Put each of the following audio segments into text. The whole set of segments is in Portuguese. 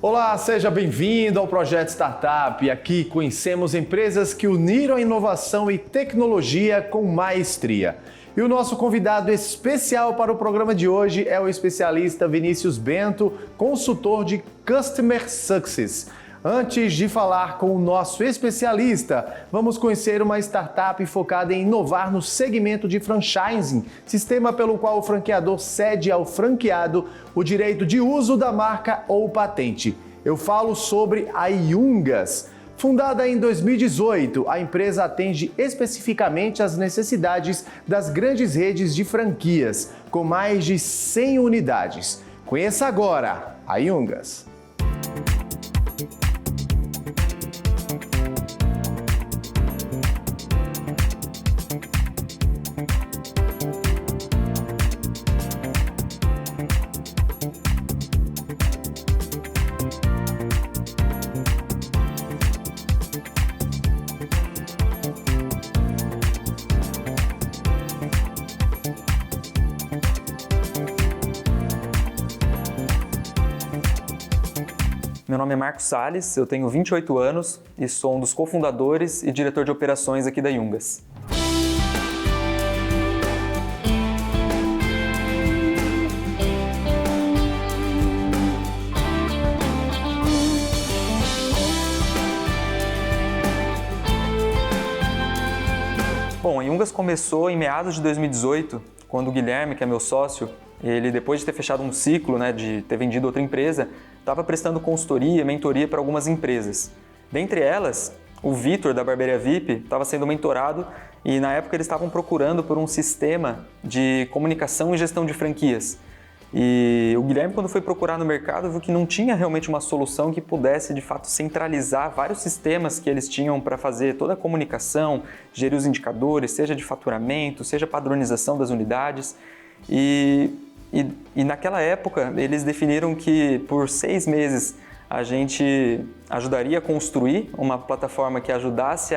Olá, seja bem-vindo ao Projeto Startup. Aqui conhecemos empresas que uniram a inovação e tecnologia com maestria. E o nosso convidado especial para o programa de hoje é o especialista Vinícius Bento, consultor de Customer Success. Antes de falar com o nosso especialista, vamos conhecer uma startup focada em inovar no segmento de franchising, sistema pelo qual o franqueador cede ao franqueado o direito de uso da marca ou patente. Eu falo sobre a Yungas. Fundada em 2018, a empresa atende especificamente as necessidades das grandes redes de franquias, com mais de 100 unidades. Conheça agora a Yungas. Meu nome é Marcos Salles, eu tenho 28 anos e sou um dos cofundadores e diretor de operações aqui da Yungas. Bom, a Yungas começou em meados de 2018, quando o Guilherme, que é meu sócio, ele depois de ter fechado um ciclo, de ter vendido outra empresa, estava prestando consultoria, mentoria para algumas empresas. Dentre elas, o Vitor, da Barbearia VIP, estava sendo mentorado e na época eles estavam procurando por um sistema de comunicação e gestão de franquias. E o Guilherme, quando foi procurar no mercado, viu que não tinha realmente uma solução que pudesse, de fato, centralizar vários sistemas que eles tinham para fazer toda a comunicação, gerir os indicadores, seja de faturamento, seja padronização das unidades. E naquela época, eles definiram que por 6 meses a gente ajudaria a construir uma plataforma que ajudasse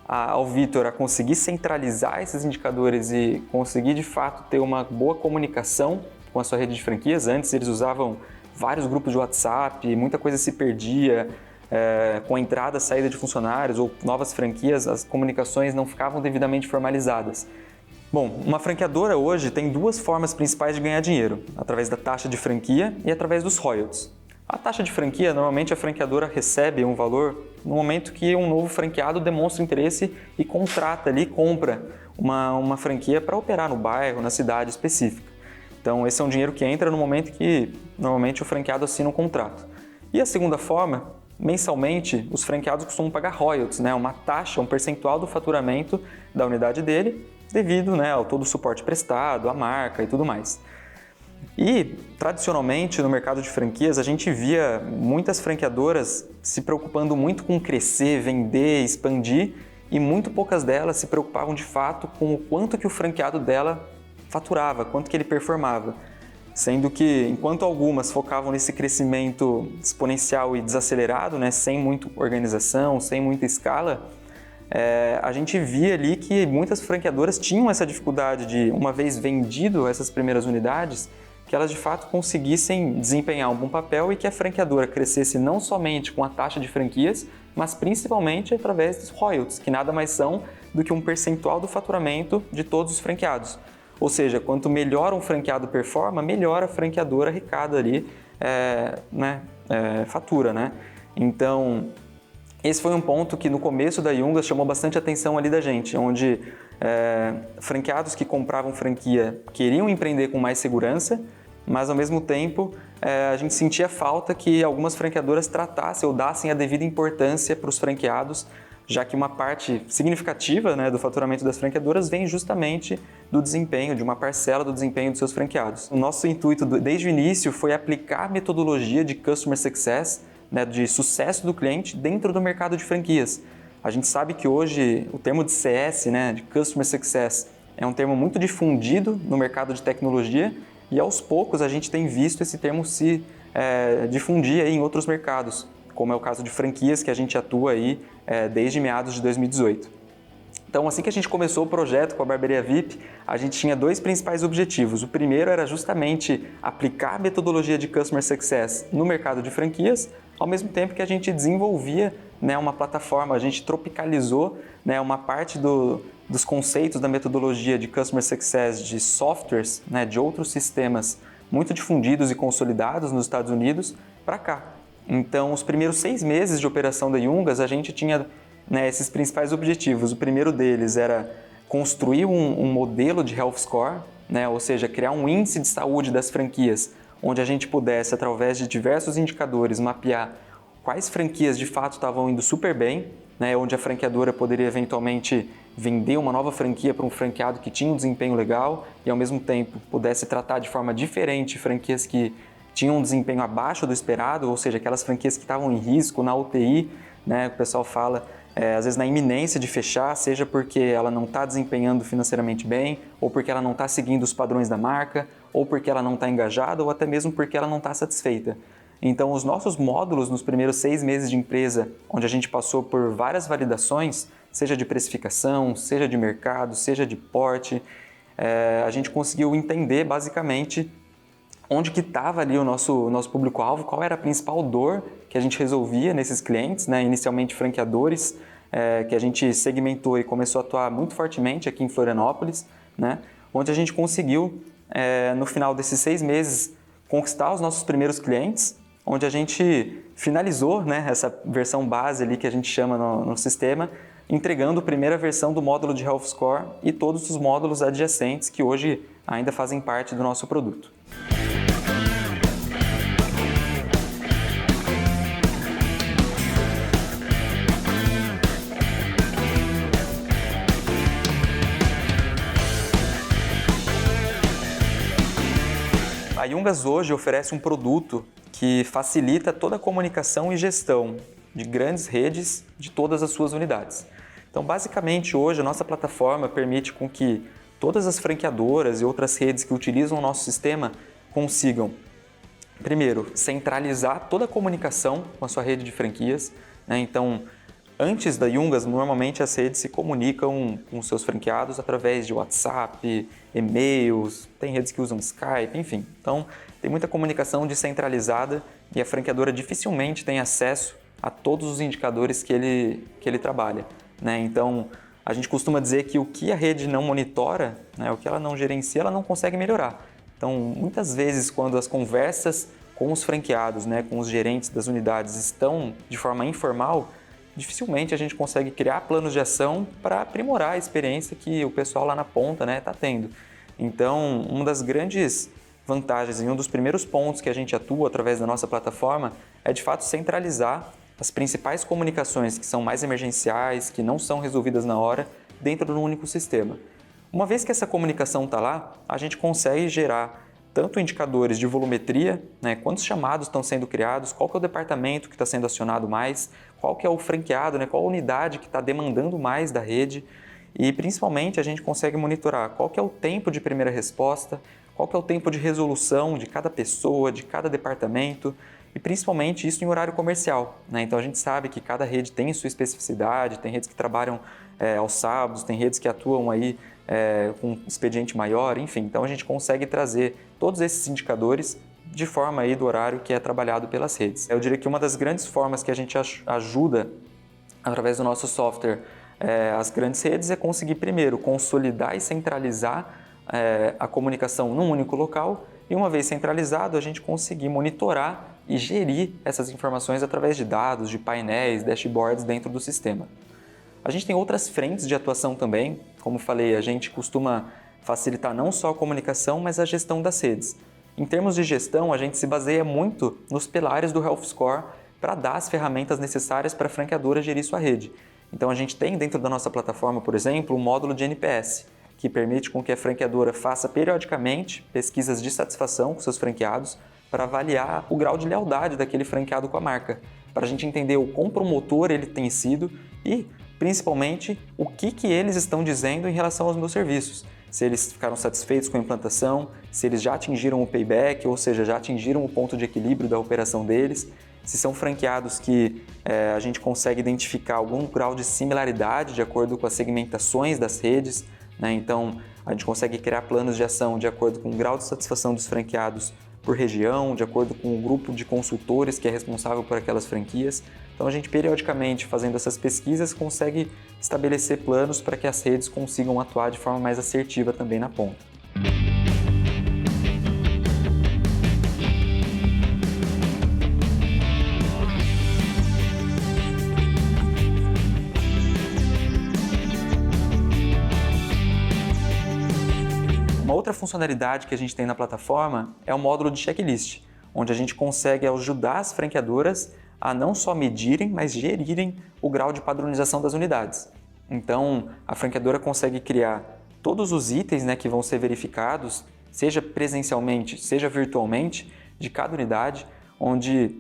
ao Vitor a conseguir centralizar esses indicadores e conseguir, de fato, ter uma boa comunicação com a sua rede de franquias. Antes, eles usavam vários grupos de WhatsApp, muita coisa se perdia, com a entrada e saída de funcionários ou novas franquias, as comunicações não ficavam devidamente formalizadas. Bom, uma franqueadora hoje tem 2 formas principais de ganhar dinheiro, através da taxa de franquia e através dos royalties. A taxa de franquia, normalmente a franqueadora recebe um valor no momento que um novo franqueado demonstra interesse e contrata ali, compra uma franquia para operar no bairro, na cidade específica. Então esse é um dinheiro que entra no momento que normalmente o franqueado assina um contrato. E a segunda forma, mensalmente, os franqueados costumam pagar royalties, uma taxa, um percentual do faturamento da unidade dele, devido ao todo o suporte prestado, a marca e tudo mais. E, tradicionalmente, no mercado de franquias, a gente via muitas franqueadoras se preocupando muito com crescer, vender, expandir, e muito poucas delas se preocupavam de fato com o quanto que o franqueado dela faturava, quanto que ele performava. Sendo que, enquanto algumas focavam nesse crescimento exponencial e desacelerado, sem muita organização, sem muita escala, a gente via ali que muitas franqueadoras tinham essa dificuldade de, uma vez vendido essas primeiras unidades, que elas de fato conseguissem desempenhar um bom papel e que a franqueadora crescesse não somente com a taxa de franquias, mas principalmente através dos royalties, que nada mais são do que um percentual do faturamento de todos os franqueados. Ou seja, quanto melhor um franqueado performa, melhor a franqueadora arrecada ali, fatura, Então, esse foi um ponto que no começo da Yungas chamou bastante atenção ali da gente, onde franqueados que compravam franquia queriam empreender com mais segurança, mas ao mesmo tempo a gente sentia falta que algumas franqueadoras tratassem ou dassem a devida importância para os franqueados, já que uma parte significativa do faturamento das franqueadoras vem justamente do desempenho, de uma parcela do desempenho dos seus franqueados. O nosso intuito desde o início foi aplicar a metodologia de Customer Success, de sucesso do cliente dentro do mercado de franquias. A gente sabe que hoje o termo de CS, de Customer Success, é um termo muito difundido no mercado de tecnologia e aos poucos a gente tem visto esse termo se difundir aí em outros mercados, como é o caso de franquias que a gente atua aí desde meados de 2018. Então, assim que a gente começou o projeto com a Barbearia VIP, a gente tinha 2 principais objetivos. O primeiro era justamente aplicar a metodologia de Customer Success no mercado de franquias, ao mesmo tempo que a gente desenvolvia, né, uma plataforma, a gente tropicalizou, né, uma parte dos conceitos da metodologia de Customer Success de softwares, né, de outros sistemas muito difundidos e consolidados nos Estados Unidos para cá. Então, os primeiros 6 meses de operação da Yungas, a gente tinha, né, esses principais objetivos. O primeiro deles era construir um modelo de Health Score, né, ou seja, criar um índice de saúde das franquias, onde a gente pudesse, através de diversos indicadores, mapear quais franquias de fato estavam indo super bem, né, onde a franqueadora poderia eventualmente vender uma nova franquia para um franqueado que tinha um desempenho legal e, ao mesmo tempo, pudesse tratar de forma diferente franquias que tinham um desempenho abaixo do esperado, ou seja, aquelas franquias que estavam em risco, na UTI, né, o pessoal fala, às vezes na iminência de fechar, seja porque ela não está desempenhando financeiramente bem, ou porque ela não está seguindo os padrões da marca, ou porque ela não está engajada, ou até mesmo porque ela não está satisfeita. Então, os nossos módulos nos primeiros 6 meses de empresa, onde a gente passou por várias validações, seja de precificação, seja de mercado, seja de porte, a gente conseguiu entender basicamente onde que estava ali o nosso público-alvo, qual era a principal dor que a gente resolvia nesses clientes, né? Inicialmente franqueadores, que a gente segmentou e começou a atuar muito fortemente aqui em Florianópolis, né? Onde a gente conseguiu, no final desses 6 meses, conquistar os nossos primeiros clientes, onde a gente finalizou, né, essa versão base ali que a gente chama no sistema, entregando a primeira versão do módulo de Health Score e todos os módulos adjacentes que hoje ainda fazem parte do nosso produto. A Yungas hoje oferece um produto que facilita toda a comunicação e gestão de grandes redes de todas as suas unidades. Então, basicamente, hoje a nossa plataforma permite com que todas as franqueadoras e outras redes que utilizam o nosso sistema consigam, primeiro, centralizar toda a comunicação com a sua rede de franquias, né? Então, antes da Yungas, normalmente as redes se comunicam com seus franqueados através de WhatsApp, e-mails, tem redes que usam Skype, enfim. Então, tem muita comunicação descentralizada e a franqueadora dificilmente tem acesso a todos os indicadores que ele trabalha, né? Então, a gente costuma dizer que o que a rede não monitora, né, o que ela não gerencia, ela não consegue melhorar. Então, muitas vezes, quando as conversas com os franqueados, né, com os gerentes das unidades estão de forma informal, dificilmente a gente consegue criar planos de ação para aprimorar a experiência que o pessoal lá na ponta, né, está tendo. Então, uma das grandes vantagens e um dos primeiros pontos que a gente atua através da nossa plataforma é, de fato, centralizar as principais comunicações que são mais emergenciais, que não são resolvidas na hora, dentro de um único sistema. Uma vez que essa comunicação está lá, a gente consegue gerar tanto indicadores de volumetria, né, quantos chamados estão sendo criados, qual que é o departamento que está sendo acionado mais, qual que é o franqueado, né, qual a unidade que está demandando mais da rede e, principalmente, a gente consegue monitorar qual que é o tempo de primeira resposta, qual que é o tempo de resolução de cada pessoa, de cada departamento e, principalmente, isso em horário comercial, né? Então, a gente sabe que cada rede tem sua especificidade, tem redes que trabalham aos sábados, tem redes que atuam aí com expediente maior, enfim. Então, a gente consegue trazer todos esses indicadores de forma aí do horário que é trabalhado pelas redes. Eu diria que uma das grandes formas que a gente ajuda através do nosso software as grandes redes é conseguir primeiro consolidar e centralizar a comunicação num único local e uma vez centralizado a gente conseguir monitorar e gerir essas informações através de dados, de painéis, dashboards dentro do sistema. A gente tem outras frentes de atuação também, como falei, a gente costuma facilitar não só a comunicação, mas a gestão das redes. Em termos de gestão, a gente se baseia muito nos pilares do Health Score para dar as ferramentas necessárias para a franqueadora gerir sua rede. Então, a gente tem dentro da nossa plataforma, por exemplo, um módulo de NPS, que permite com que a franqueadora faça periodicamente pesquisas de satisfação com seus franqueados para avaliar o grau de lealdade daquele franqueado com a marca, para a gente entender o quão promotor ele tem sido e, principalmente, o que eles estão dizendo em relação aos meus serviços. Se eles ficaram satisfeitos com a implantação, se eles já atingiram o payback, ou seja, já atingiram o ponto de equilíbrio da operação deles. se são franqueados que a gente consegue identificar algum grau de similaridade de acordo com as segmentações das redes, né? Então, a gente consegue criar planos de ação de acordo com o grau de satisfação dos franqueados por região, de acordo com o grupo de consultores que é responsável por aquelas franquias. Então, a gente periodicamente, fazendo essas pesquisas, consegue estabelecer planos para que as redes consigam atuar de forma mais assertiva também na ponta. Uma outra funcionalidade que a gente tem na plataforma é o módulo de checklist, onde a gente consegue ajudar as franqueadoras a não só medirem, mas gerirem o grau de padronização das unidades. Então, a franqueadora consegue criar todos os itens, né, que vão ser verificados, seja presencialmente, seja virtualmente, de cada unidade, onde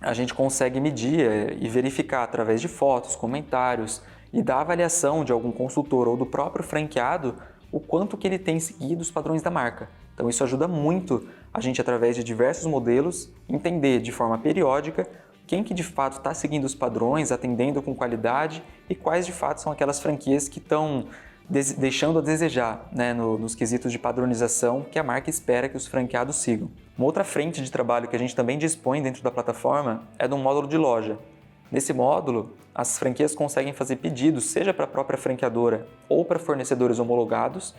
a gente consegue medir e verificar através de fotos, comentários e da avaliação de algum consultor ou do próprio franqueado o quanto que ele tem seguido os padrões da marca. Então isso ajuda muito a gente, através de diversos modelos, entender de forma periódica quem que de fato está seguindo os padrões, atendendo com qualidade e quais de fato são aquelas franquias que estão deixando a desejar, né, nos quesitos de padronização que a marca espera que os franqueados sigam. Uma outra frente de trabalho que a gente também dispõe dentro da plataforma é de um módulo de loja. Nesse módulo, as franquias conseguem fazer pedidos, seja para a própria franqueadora ou para fornecedores homologados,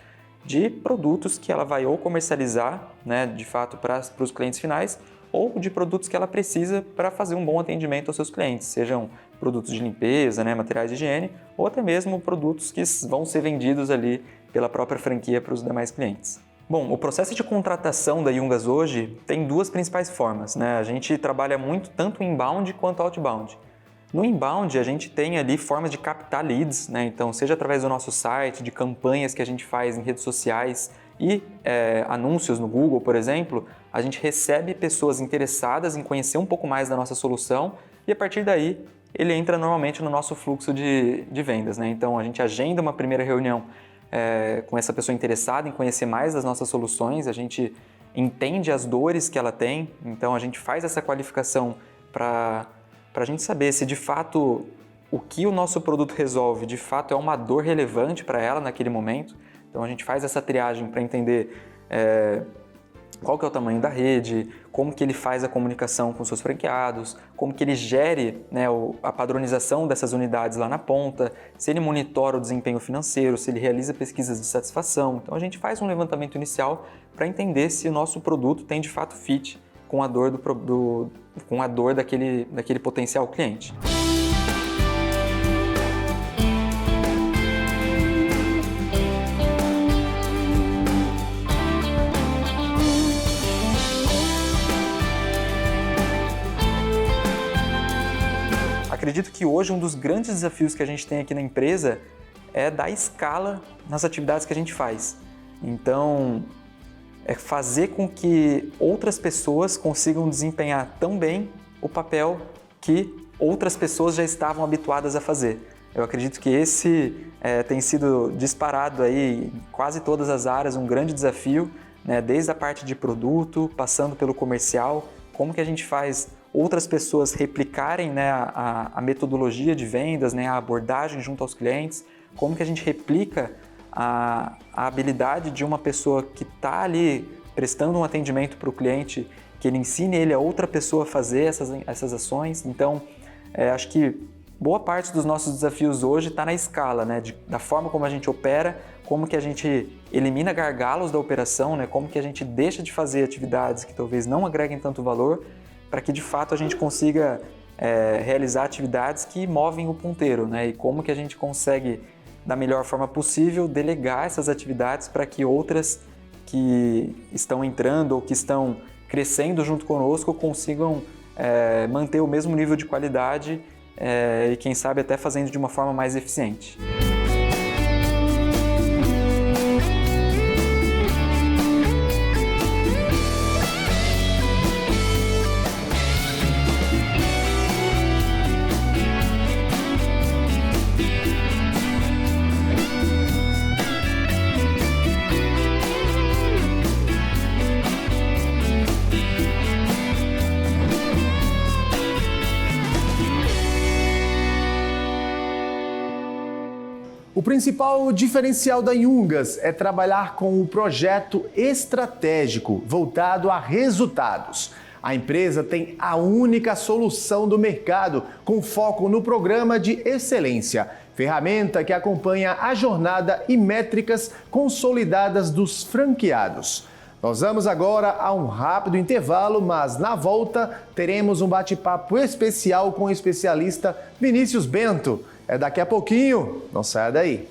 de produtos que ela vai ou comercializar, né, de fato para os clientes finais, ou de produtos que ela precisa para fazer um bom atendimento aos seus clientes, sejam produtos de limpeza, né, materiais de higiene, ou até mesmo produtos que vão ser vendidos ali pela própria franquia para os demais clientes. Bom, o processo de contratação da Yungas hoje tem duas principais formas, né? A gente trabalha muito tanto inbound quanto outbound. No inbound, a gente tem ali formas de captar leads, né? Então, seja através do nosso site, de campanhas que a gente faz em redes sociais e anúncios no Google, por exemplo, a gente recebe pessoas interessadas em conhecer um pouco mais da nossa solução e, a partir daí, ele entra normalmente no nosso fluxo de vendas, né? Então, a gente agenda uma primeira reunião com essa pessoa interessada em conhecer mais das nossas soluções, a gente entende as dores que ela tem, então a gente faz essa qualificação para a gente saber se de fato o que o nosso produto resolve de fato é uma dor relevante para ela naquele momento. Então a gente faz essa triagem para entender qual que é o tamanho da rede, como que ele faz a comunicação com seus franqueados, como que ele gere, né, a padronização dessas unidades lá na ponta, se ele monitora o desempenho financeiro, se ele realiza pesquisas de satisfação. Então a gente faz um levantamento inicial para entender se o nosso produto tem de fato fit com a dor, com a dor daquele potencial cliente. Acredito que hoje um dos grandes desafios que a gente tem aqui na empresa é dar escala nas atividades que a gente faz. Então, é fazer com que outras pessoas consigam desempenhar tão bem o papel que outras pessoas já estavam habituadas a fazer. Eu acredito que esse tem sido disparado aí em quase todas as áreas, um grande desafio, né? Desde a parte de produto, passando pelo comercial, como que a gente faz outras pessoas replicarem, né, a metodologia de vendas, né, a abordagem junto aos clientes, como que a gente replica a habilidade de uma pessoa que está ali prestando um atendimento para o cliente, que ele ensine ele a outra pessoa a fazer essas ações. Então, acho que boa parte dos nossos desafios hoje está na escala, né, da forma como a gente opera, como que a gente elimina gargalos da operação, né, como que a gente deixa de fazer atividades que talvez não agreguem tanto valor, para que de fato a gente consiga realizar atividades que movem o ponteiro, né? E como que a gente consegue, da melhor forma possível, delegar essas atividades para que outras que estão entrando ou que estão crescendo junto conosco consigam manter o mesmo nível de qualidade e quem sabe até fazendo de uma forma mais eficiente. O principal diferencial da Yungas é trabalhar com o projeto estratégico voltado a resultados. A empresa tem a única solução do mercado com foco no programa de excelência, ferramenta que acompanha a jornada e métricas consolidadas dos franqueados. Nós vamos agora a um rápido intervalo, mas na volta teremos um bate-papo especial com o especialista Vinícius Bento. É daqui a pouquinho, não saia daí.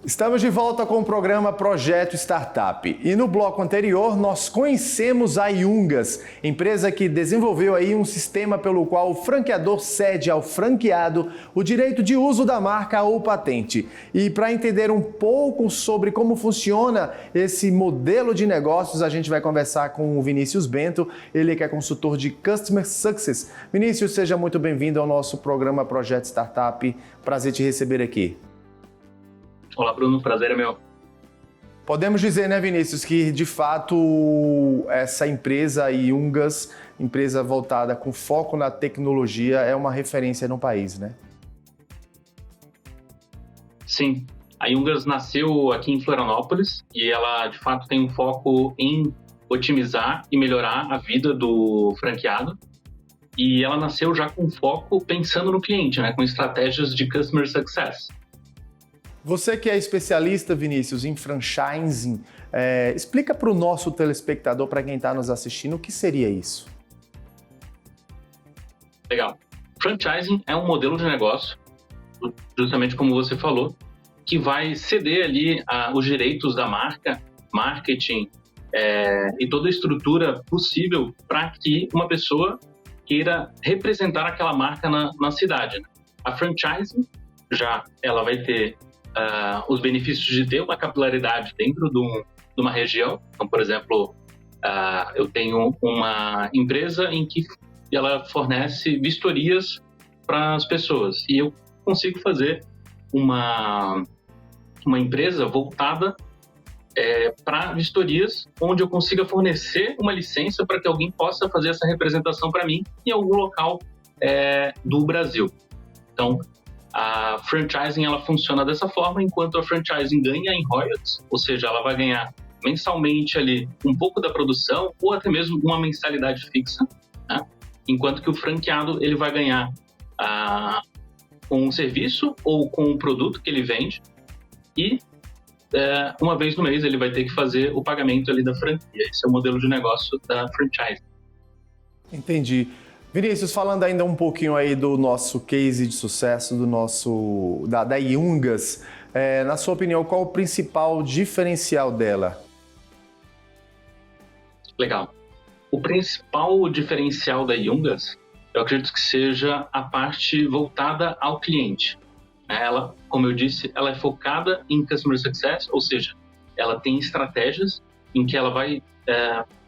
Estamos de volta com o programa Projeto Startup e no bloco anterior nós conhecemos a Yungas, empresa que desenvolveu aí um sistema pelo qual o franqueador cede ao franqueado o direito de uso da marca ou patente. E para entender um pouco sobre como funciona esse modelo de negócios, a gente vai conversar com o Vinícius Bento, ele que é consultor de Customer Success. Vinícius, seja muito bem-vindo ao nosso programa Projeto Startup, prazer te receber aqui. Olá, Bruno, prazer é meu. Podemos dizer, né, Vinícius, que de fato essa empresa, a Yungas, empresa voltada com foco na tecnologia, é uma referência no país, né? Sim, a Yungas nasceu aqui em Florianópolis e ela de fato tem um foco em otimizar e melhorar a vida do franqueado. E ela nasceu já com foco pensando no cliente, né, com estratégias de Customer Success. Você que é especialista, Vinícius, em franchising, explica para o nosso telespectador, para quem está nos assistindo, o que seria isso? Legal. Franchising é um modelo de negócio, justamente como você falou, que vai ceder ali os direitos da marca, marketing e toda a estrutura possível para que uma pessoa queira representar aquela marca na cidade. A franchising ela vai ter os benefícios de ter uma capilaridade dentro de uma região. Então, por exemplo, eu tenho uma empresa em que ela fornece vistorias para as pessoas e eu consigo fazer uma empresa voltada para vistorias, onde eu consiga fornecer uma licença para que alguém possa fazer essa representação para mim em algum local do Brasil. Então, a franchising ela funciona dessa forma, enquanto a franchising ganha em royalties, ou seja, ela vai ganhar mensalmente ali um pouco da produção ou até mesmo uma mensalidade fixa, né? Enquanto que o franqueado ele vai ganhar com um serviço ou com um produto que ele vende e uma vez no mês ele vai ter que fazer o pagamento ali da franquia. Esse é o modelo de negócio da franchising. Entendi. Vinícius, falando ainda um pouquinho aí do nosso case de sucesso, da Yungas, na sua opinião, qual o principal diferencial dela? Legal. O principal diferencial da Yungas, eu acredito que seja a parte voltada ao cliente. Ela, como eu disse, ela é focada em Customer Success, ou seja, ela tem estratégias em que ela vai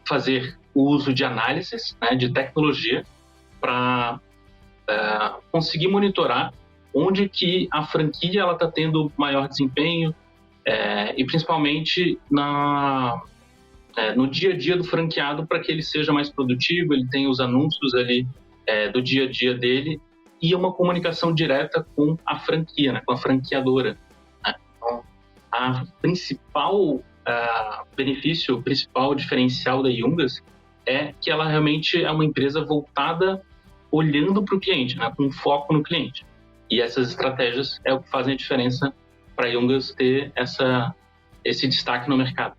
fazer o uso de análises, né, de tecnologia, para conseguir monitorar onde que a franquia ela está tendo maior desempenho e principalmente no dia a dia do franqueado para que ele seja mais produtivo, ele tenha os anúncios ali do dia a dia dele e uma comunicação direta com a franquia, né, com a franqueadora. Né? Então, a principal benefício, o principal diferencial da Yungas é que ela realmente é uma empresa voltada olhando para o cliente, né, com foco no cliente. E essas estratégias é o que fazem a diferença para a Yungas ter esse destaque no mercado.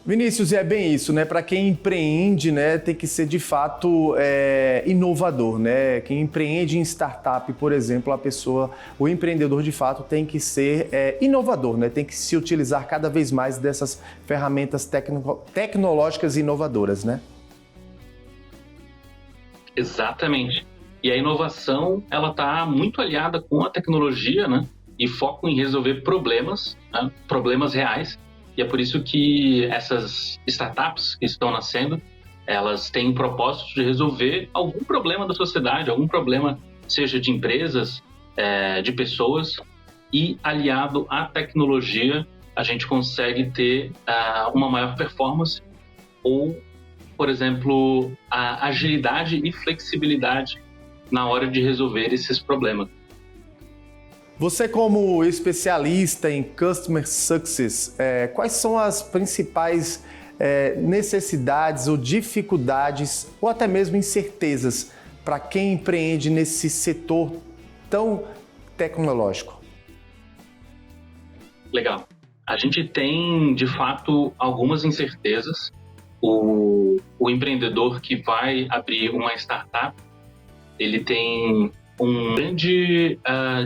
Vinícius, é bem isso, né? Para quem empreende, né, tem que ser de fato inovador, né? Quem empreende em startup, por exemplo, o empreendedor de fato tem que ser inovador, né? Tem que se utilizar cada vez mais dessas ferramentas tecnológicas inovadoras, né? Exatamente. E a inovação, ela está muito aliada com a tecnologia, né? E foco em resolver problemas, né? Problemas reais. E é por isso que essas startups que estão nascendo, Elas têm o propósito de resolver algum problema da sociedade, algum problema, seja de empresas, de pessoas, e aliado à tecnologia, a gente consegue ter uma maior performance ou, por exemplo, a agilidade e flexibilidade na hora de resolver esses problemas. Você, como especialista em Customer Success, quais são as principais necessidades ou dificuldades ou até mesmo incertezas para quem empreende nesse setor tão tecnológico? Legal. A gente tem, de fato, algumas incertezas. O empreendedor que vai abrir uma startup, ele tem um grande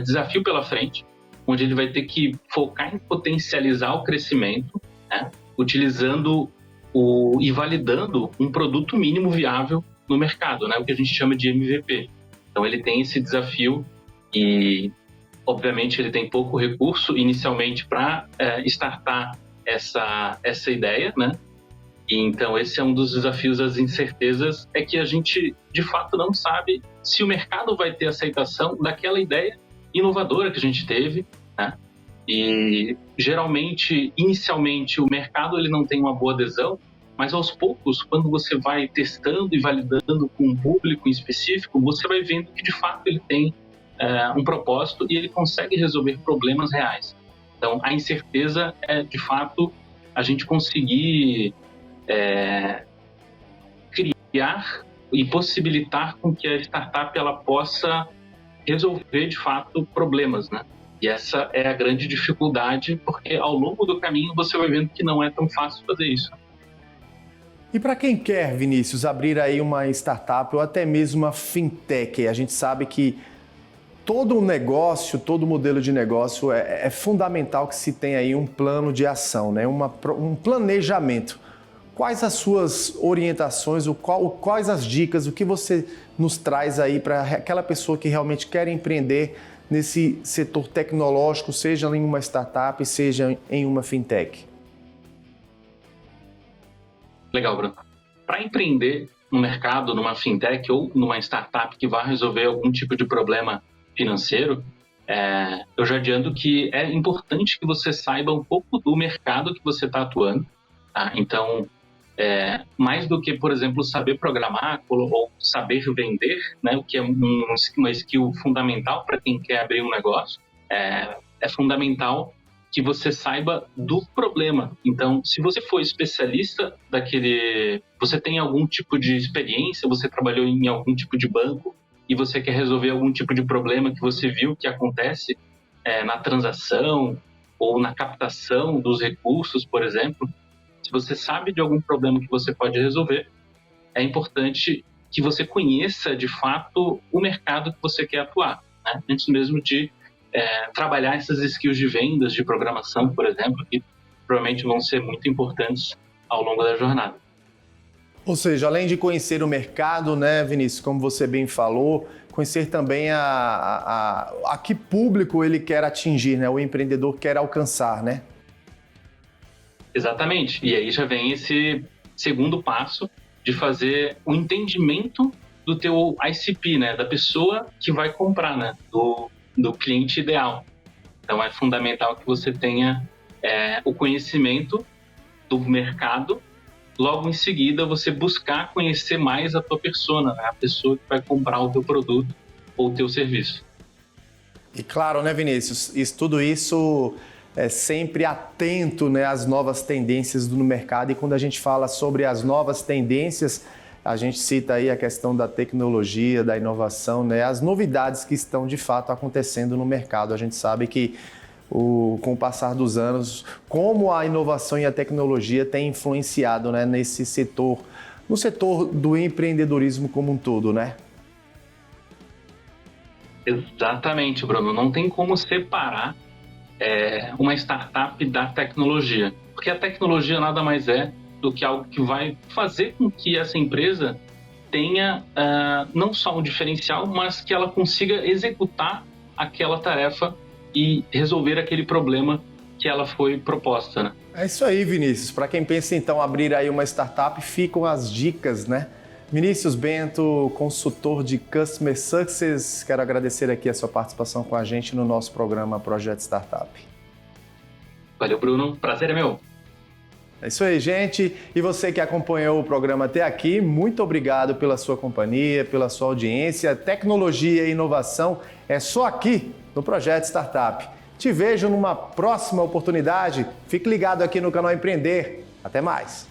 desafio pela frente, onde ele vai ter que focar em potencializar o crescimento, né, utilizando e validando um produto mínimo viável no mercado, né, o que a gente chama de MVP. Então, ele tem esse desafio e, obviamente, ele tem pouco recurso inicialmente para startar essa ideia, né? E, então, esse é um dos desafios, as incertezas, é que a gente, de fato, não sabe se o mercado vai ter aceitação daquela ideia inovadora que a gente teve, né? E, geralmente, inicialmente, o mercado ele não tem uma boa adesão, mas, aos poucos, quando você vai testando e validando com um público em específico, você vai vendo que, de fato, ele tem um propósito e ele consegue resolver problemas reais. Então, a incerteza é, de fato, a gente conseguir criar e possibilitar com que a startup ela possa resolver, de fato, problemas, né? E essa é a grande dificuldade, porque ao longo do caminho você vai vendo que não é tão fácil fazer isso. E para quem quer, Vinícius, abrir aí uma startup ou até mesmo uma fintech, a gente sabe que todo negócio, todo modelo de negócio é fundamental que se tenha aí um plano de ação, né? Um planejamento. Quais as suas orientações, quais as dicas, o que você nos traz aí para aquela pessoa que realmente quer empreender nesse setor tecnológico, seja em uma startup, seja em uma fintech? Legal, Bruno. Para empreender no mercado, numa fintech ou numa startup que vai resolver algum tipo de problema financeiro, eu já adianto que é importante que você saiba um pouco do mercado que você está atuando, tá? Então, mais do que, por exemplo, saber programar ou saber vender, né, o que é uma skill fundamental para quem quer abrir um negócio, é fundamental que você saiba do problema. Então, se você for especialista você tem algum tipo de experiência, você trabalhou em algum tipo de banco e você quer resolver algum tipo de problema que você viu que acontece na transação ou na captação dos recursos, por exemplo, se você sabe de algum problema que você pode resolver, é importante que você conheça, de fato, o mercado que você quer atuar, né? Antes mesmo de trabalhar essas skills de vendas, de programação, por exemplo, que provavelmente vão ser muito importantes ao longo da jornada. Ou seja, além de conhecer o mercado, né, Vinícius, como você bem falou, conhecer também a que público ele quer atingir, né, o empreendedor quer alcançar, né? Exatamente. E aí já vem esse segundo passo de fazer o entendimento do teu ICP, né, da pessoa que vai comprar, né, do cliente ideal. Então, é fundamental que você tenha o conhecimento do mercado. Logo em seguida, você buscar conhecer mais a tua persona, né, a pessoa que vai comprar o teu produto ou o teu serviço. E claro, né, Vinícius, tudo isso é sempre atento, né, às novas tendências do mercado. E quando a gente fala sobre as novas tendências, a gente cita aí a questão da tecnologia, da inovação, né, as novidades que estão de fato acontecendo no mercado. A gente sabe que com o passar dos anos, como a inovação e a tecnologia têm influenciado, né, nesse setor, no setor do empreendedorismo como um todo, né? Exatamente, Bruno. Não tem como separar uma startup da tecnologia, porque a tecnologia nada mais é do que algo que vai fazer com que essa empresa tenha não só um diferencial, mas que ela consiga executar aquela tarefa e resolver aquele problema que ela foi proposta, né? É isso aí, Vinícius. Para quem pensa então abrir aí uma startup, ficam as dicas, né? Vinícius Bento, consultor de Customer Success, quero agradecer aqui a sua participação com a gente no nosso programa Projeto Startup. Valeu, Bruno. Prazer é meu. É isso aí, gente. E você que acompanhou o programa até aqui, muito obrigado pela sua companhia, pela sua audiência. Tecnologia e inovação é só aqui no Projeto Startup. Te vejo numa próxima oportunidade. Fique ligado aqui no canal Empreender. Até mais.